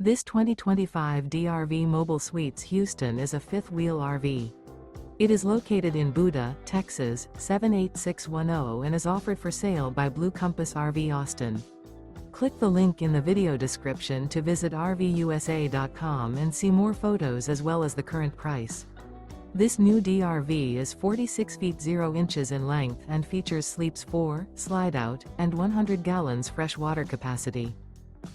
This 2025 DRV Mobile Suites Houston is a fifth-wheel RV. It is located in Buda, Texas, 78610 and is offered for sale by Blue Compass RV Austin. Click the link in the video description to visit RVUSA.com and see more photos as well as the current price. This new DRV is 46 feet 0 inches in length and features sleeps 4, slide-out, and 100 gallons fresh water capacity.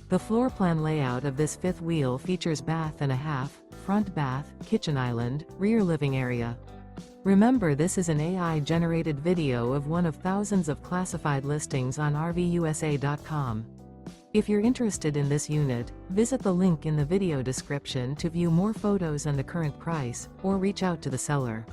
The floor plan layout of this fifth wheel features bath and a half, front bath, kitchen island, rear living area. Remember, this is an AI-generated video of one of thousands of classified listings on RVUSA.com. If you're interested in this unit, visit the link in the video description to view more photos and the current price, or reach out to the seller.